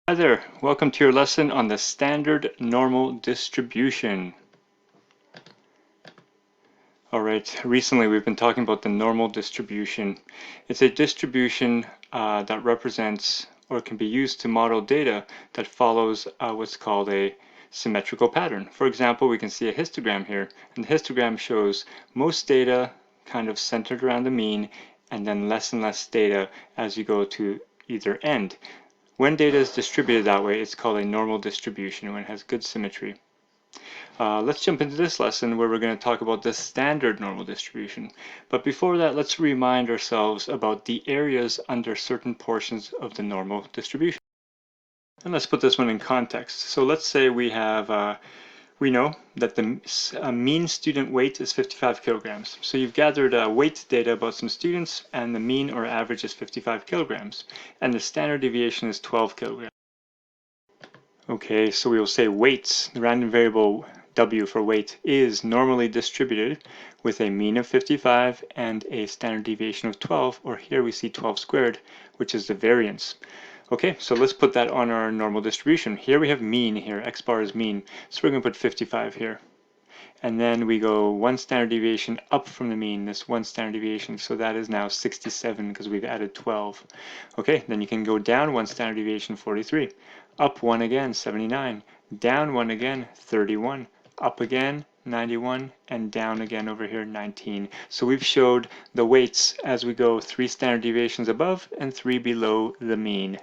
Hi there, welcome to your lesson on the standard normal distribution. Alright, recently we've been talking about the normal distribution. It's a distribution that represents or can be used to model data that follows what's called a symmetrical pattern. For example, we can see a histogram here, and the histogram shows most data kind of centered around the mean, and then less and less data as you go to either end. When data is distributed that way, it's called a normal distribution when it has good symmetry. Let's jump into this lesson where we're going to talk about the standard normal distribution. But before that, let's remind ourselves about the areas under certain portions of the normal distribution. And let's put this one in context. So let's say we know that the mean student weight is 55 kilograms. So you've gathered weight data about some students, and the mean or average is 55 kilograms, and the standard deviation is 12 kilograms. Okay, so we will say weights, the random variable W for weight, is normally distributed with a mean of 55 and a standard deviation of 12, or here we see 12 squared, which is the variance. Okay, so let's put that on our normal distribution. Here we have mean here, x bar is mean, so we're going to put 55 here. And then we go one standard deviation up from the mean, this one standard deviation, so that is now 67 because we've added 12. Okay, then you can go down one standard deviation, 43. Up one again, 79. Down one again, 31. Up again, 91. And down again over here, 19. So we've showed the weights as we go 3 standard deviations above and 3 below the mean.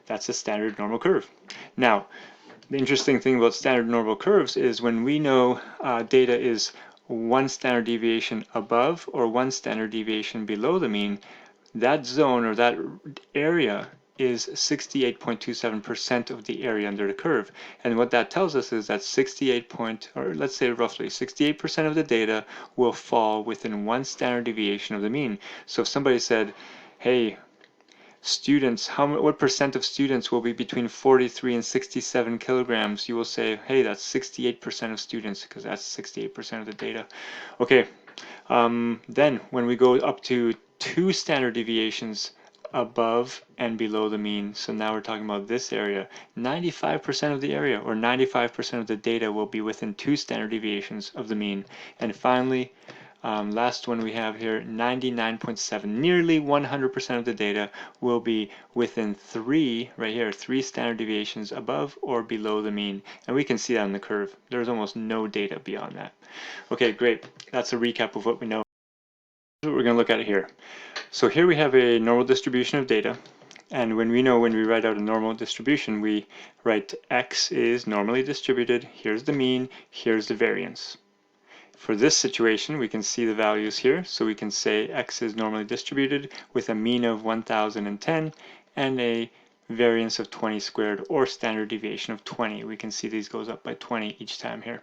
That's a standard normal curve. Now, the interesting thing about standard normal curves is when we know data is 1 standard deviation above or 1 standard deviation below the mean, that zone or that area is 68.27% of the area under the curve. And what that tells us is that or let's say roughly 68% of the data will fall within 1 standard deviation of the mean. So if somebody said, hey, students, what percent of students will be between 43 and 67 kilograms, you will say, hey, that's 68% of students, because that's 68% of the data. Okay, then when we go up to 2 standard deviations above and below the mean, so now we're talking about this area, 95% of the area, or 95% of the data will be within 2 standard deviations of the mean. And finally, last one we have here, 99.7, nearly 100% of the data will be within 3, right here, 3 standard deviations above or below the mean. And we can see that on the curve. There's almost no data beyond that. Okay, great. That's a recap of what we know. Here's what we're going to look at here. So here we have a normal distribution of data. And when we write out a normal distribution, we write x is normally distributed. Here's the mean. Here's the variance. For this situation, we can see the values here. So we can say x is normally distributed with a mean of 1010 and a variance of 20 squared, or standard deviation of 20. We can see these goes up by 20 each time here.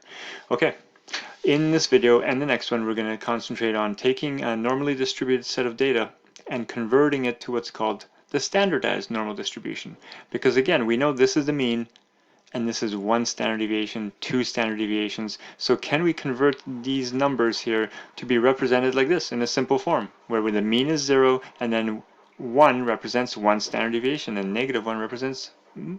Okay. In this video and the next one, we're going to concentrate on taking a normally distributed set of data and converting it to what's called the standardized normal distribution. Because again, we know this is the mean, and this is 1 standard deviation, 2 standard deviations. So can we convert these numbers here to be represented like this in a simple form, where the mean is 0, and then 1 represents 1 standard deviation, and -1 represents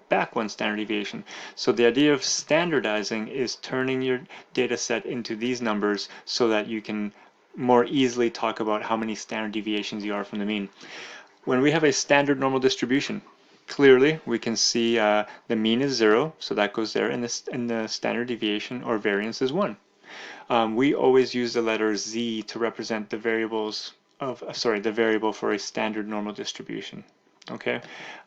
back 1 standard deviation. So the idea of standardizing is turning your data set into these numbers so that you can more easily talk about how many standard deviations you are from the mean. When we have a standard normal distribution, clearly we can see the mean is 0, so that goes there, and the standard deviation or variance is 1. We always use the letter z to represent the variables of, the variable for a standard normal distribution. Okay,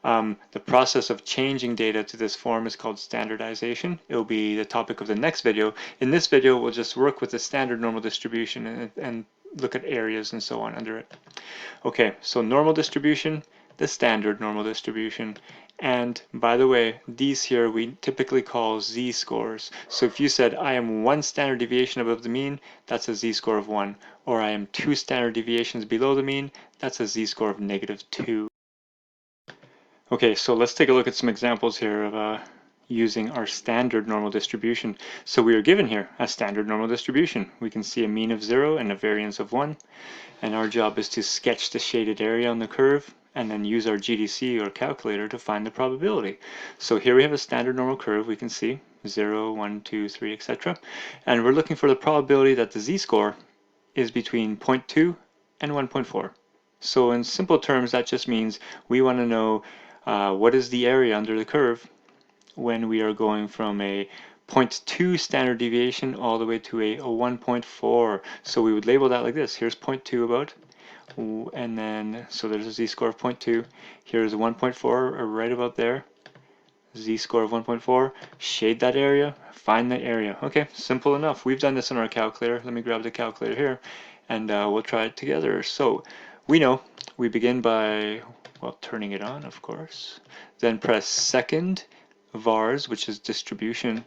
the process of changing data to this form is called standardization. It will be the topic of the next video. In this video, we'll just work with the standard normal distribution and look at areas and so on under it. Okay, so normal distribution, the standard normal distribution, and by the way, these here we typically call z-scores. So if you said I am 1 standard deviation above the mean, that's a z-score of 1, or I am 2 standard deviations below the mean, that's a z-score of -2. Okay, so let's take a look at some examples here of using our standard normal distribution. So we are given here a standard normal distribution. We can see a mean of 0 and a variance of 1. And our job is to sketch the shaded area on the curve and then use our GDC or calculator to find the probability. So here we have a standard normal curve. We can see 0, 1, 2, 3, etc. And we're looking for the probability that the z-score is between 0.2 and 1.4. So in simple terms, that just means we want to know what is the area under the curve when we are going from a 0.2 standard deviation all the way to a 1.4. So we would label that like this. Here's 0.2 about, and then, so there's a z-score of 0.2. Here's a 1.4 right about there. Z-score of 1.4. Shade that area, find that area. Okay, simple enough. We've done this in our calculator. Let me grab the calculator here, and we'll try it together. So we know we begin by, well, turning it on, of course. Then press second vars, which is distribution,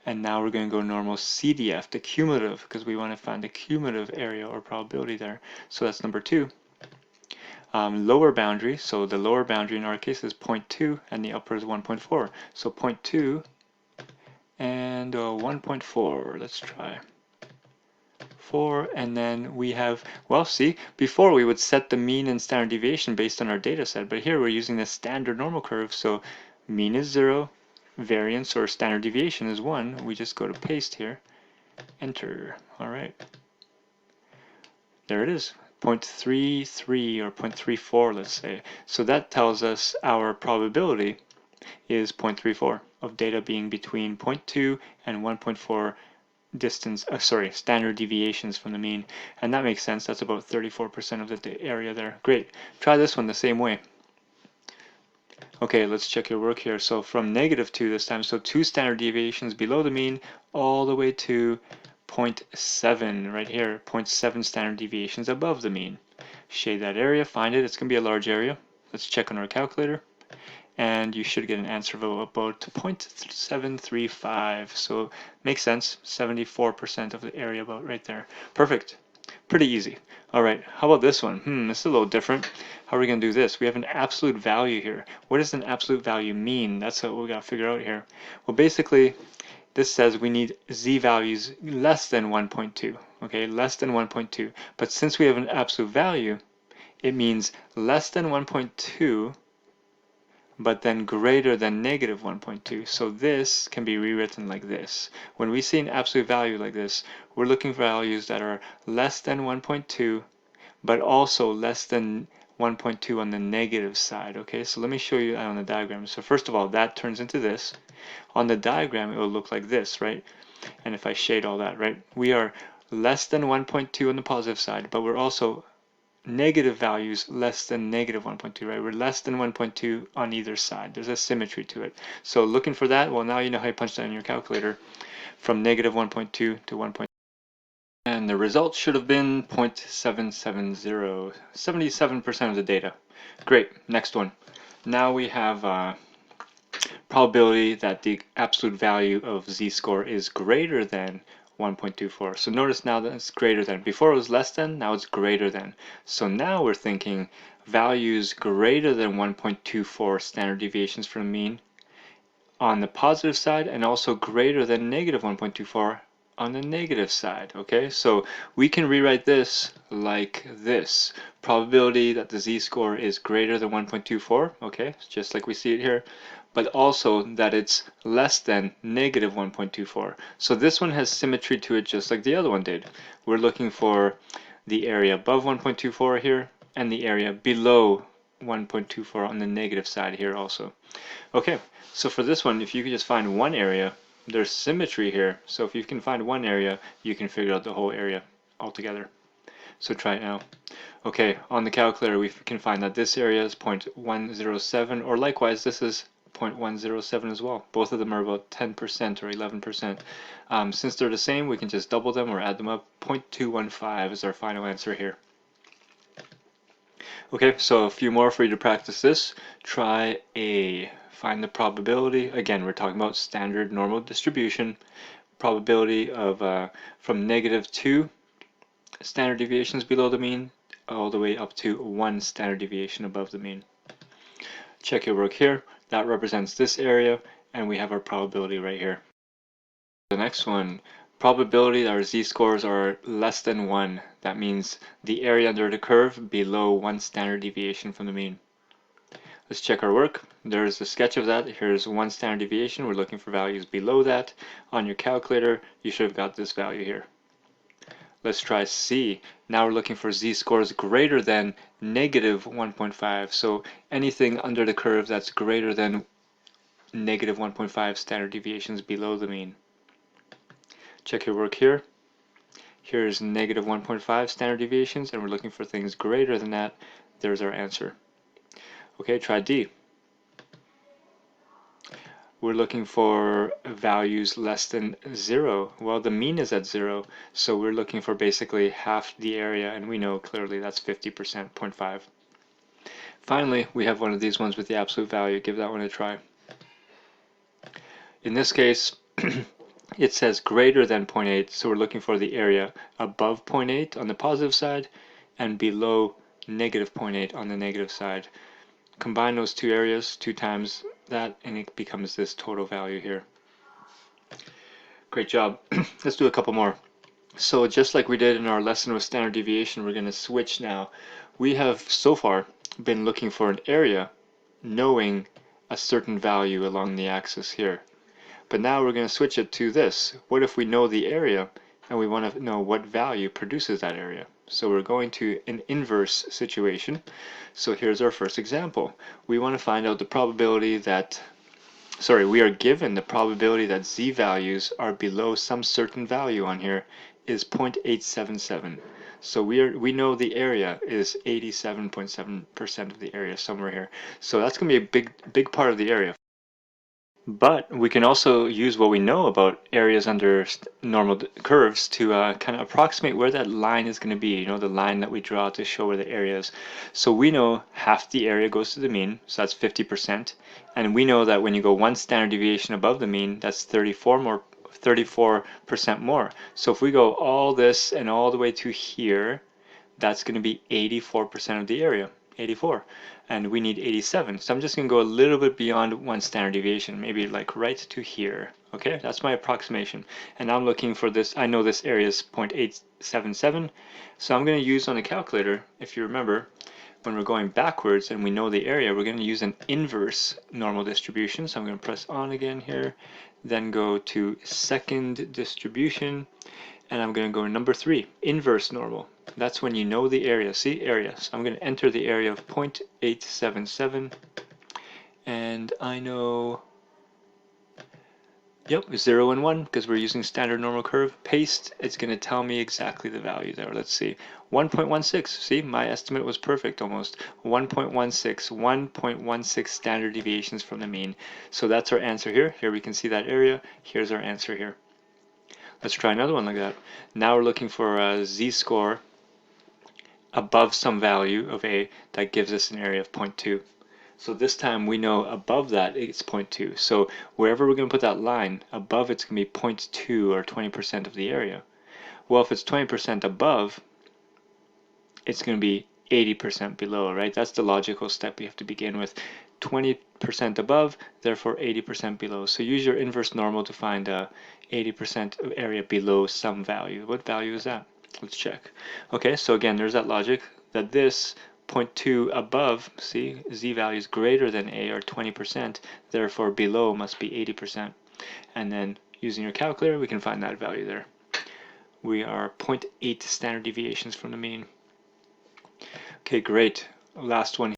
and now we're going to go normal CDF, the cumulative, because we want to find the cumulative area or probability there. So that's number 2. Lower boundary, so the lower boundary in our case is 0.2 and the upper is 1.4. So 0.2 and 1.4. Let's try 4, and then we have, well, see, before we would set the mean and standard deviation based on our data set, but here we're using the standard normal curve, so mean is 0, variance or standard deviation is 1. We just go to paste here, enter. All right, there it is, 0.33 or 0.34, let's say. So that tells us our probability is 0.34 of data being between 0.2 and 1.4 distance, standard deviations from the mean. And that makes sense. That's about 34% of the area there. Great. Try this one the same way. Okay, let's check your work here. So from -2 this time, so 2 standard deviations below the mean, all the way to 0.7 right here, 0.7 standard deviations above the mean. Shade that area, find it. It's going to be a large area. Let's check on our calculator. And you should get an answer of about 0.735. So makes sense, 74% of the area about right there. Perfect. Pretty easy. All right, how about this one? This is a little different. How are we going to do this? We have an absolute value here. What does an absolute value mean? That's what we got to figure out here. Well, basically, this says we need z values less than 1.2. Okay, less than 1.2. But since we have an absolute value, it means less than 1.2 but then greater than -1.2. So this can be rewritten like this. When we see an absolute value like this, we're looking for values that are less than 1.2, but also less than 1.2 on the negative side. Okay, so let me show you that on the diagram. So first of all, that turns into this. On the diagram, it will look like this, right? And if I shade all that, right, we are less than 1.2 on the positive side, but we're also negative values less than -1.2, right? We're less than 1.2 on either side. There's a symmetry to it. So looking for that, well, now you know how you punch that in your calculator from -1.2 to 1. And the result should have been 0.770, 77% of the data. Great, next one. Now we have probability that the absolute value of z-score is greater than 1.24. So notice now that it's greater than. Before it was less than, now it's greater than. So now we're thinking values greater than 1.24 standard deviations from the mean on the positive side, and also greater than -1.24 on the negative side. Okay, so we can rewrite this like this. Probability that the z-score is greater than 1.24, okay, just like we see it here, but also that it's less than -1.24. So this one has symmetry to it just like the other one did. We're looking for the area above 1.24 here and the area below 1.24 on the negative side here also. Okay, so for this one, if you could just find one area, there's symmetry here. So if you can find one area, you can figure out the whole area altogether. So try it now. Okay, on the calculator, we can find that this area is 0.107, or likewise, this is 0.107 as well. Both of them are about 10% or 11%. Since they're the same, we can just double them or add them up. 0.215 is our final answer here. Okay, so a few more for you to practice this. Try A. Find the probability. Again, we're talking about standard normal distribution. Probability of from -2 standard deviations below the mean all the way up to 1 standard deviation above the mean. Check your work here. That represents this area, and we have our probability right here. The next one, probability that our z-scores are less than 1. That means the area under the curve below 1 standard deviation from the mean. Let's check our work. There's a sketch of that. Here's 1 standard deviation. We're looking for values below that. On your calculator, you should have got this value here. Let's try C. Now we're looking for z-scores greater than negative 1.5. So anything under the curve that's greater than negative 1.5 standard deviations below the mean. Check your work here. Here's negative 1.5 standard deviations, and we're looking for things greater than that. There's our answer. Okay, try D. We're looking for values less than 0. Well, the mean is at 0, so we're looking for basically half the area, and we know clearly that's 50%, 0.5. Finally, we have one of these ones with the absolute value. Give that one a try. In this case, it says greater than 0.8, so we're looking for the area above 0.8 on the positive side and below negative 0.8 on the negative side. Combine those two areas, 2 times that, and it becomes this total value here. Great job. Let's do a couple more. So just like we did in our lesson with standard deviation, we're going to switch now. We have so far been looking for an area knowing a certain value along the axis here. But now we're going to switch it to this. What if we know the area and we want to know what value produces that area? So we're going to an inverse situation. So here's our first example. We want to find out the probability that, we are given the probability that z values are below some certain value on here is 0.877. So we know the area is 87.7% of the area somewhere here. So that's going to be a big part of the area. But we can also use what we know about areas under normal curves to kind of approximate where that line is going to be, the line that we draw to show where the area is. So we know half the area goes to the mean, so that's 50%. And we know that when you go 1 standard deviation above the mean, that's 34% more. So if we go all this and all the way to here, that's going to be 84% of the area. 84, and we need 87, so I'm just going to go a little bit beyond 1 standard deviation, maybe like right to here. Okay, that's my approximation, and I'm looking for this. I know this area is 0.877, so I'm going to use on the calculator, if you remember, when we're going backwards and we know the area, we're going to use an inverse normal distribution. So I'm going to press on again here, then go to second distribution, and I'm going to go number 3, inverse normal. That's when you know the area. See, area. So I'm going to enter the area of 0.877, and I know, yep, 0 and 1, because we're using standard normal curve. Paste, it's going to tell me exactly the value there. Let's see, 1.16. See, my estimate was perfect almost. 1.16 standard deviations from the mean. So that's our answer here. Here we can see that area. Here's our answer here. Let's try another one like that. Now we're looking for a z-score above some value of a that gives us an area of 0.2. So this time we know above that it's 0.2. So wherever we're going to put that line, above it's going to be 0.2 or 20% of the area. Well, if it's 20% above, it's going to be 80% below, right? That's the logical step we have to begin with. 20% above, therefore 80% below. So use your inverse normal to find 80% of area below some value. What value is that? Let's check. Okay, so again, there's that logic that this 0.2 above, see, z value is greater than a, or 20%, therefore below must be 80%. And then using your calculator, we can find that value there. We are 0.8 standard deviations from the mean. Okay, great. Last one.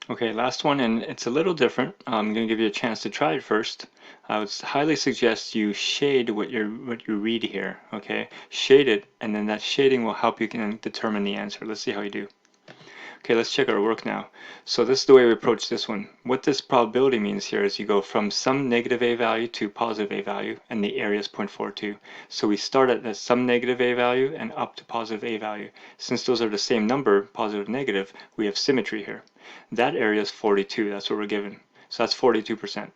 Okay, last one, and it's a little different. I'm going to give you a chance to try it first. I would highly suggest you shade what you read here. Okay, shade it, and then that shading will help you determine the answer. Let's see how you do. Okay, let's check our work now. So this is the way we approach this one. What this probability means here is you go from some negative a value to positive a value, and the area is 0.42. So we start at some negative a value and up to positive a value. Since those are the same number, positive and negative, we have symmetry here. That area is 42, that's what we're given. So that's 42%.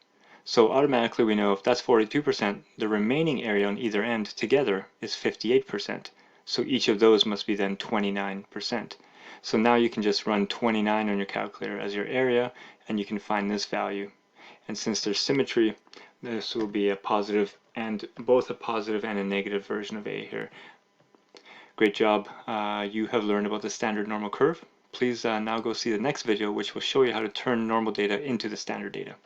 So automatically we know if that's 42%, the remaining area on either end together is 58%. So each of those must be then 29%. So now you can just run 29 on your calculator as your area, and you can find this value. And since there's symmetry, this will be a positive and both a positive and a negative version of A here. Great job. You have learned about the standard normal curve. Please now go see the next video, which will show you how to turn normal data into the standard data.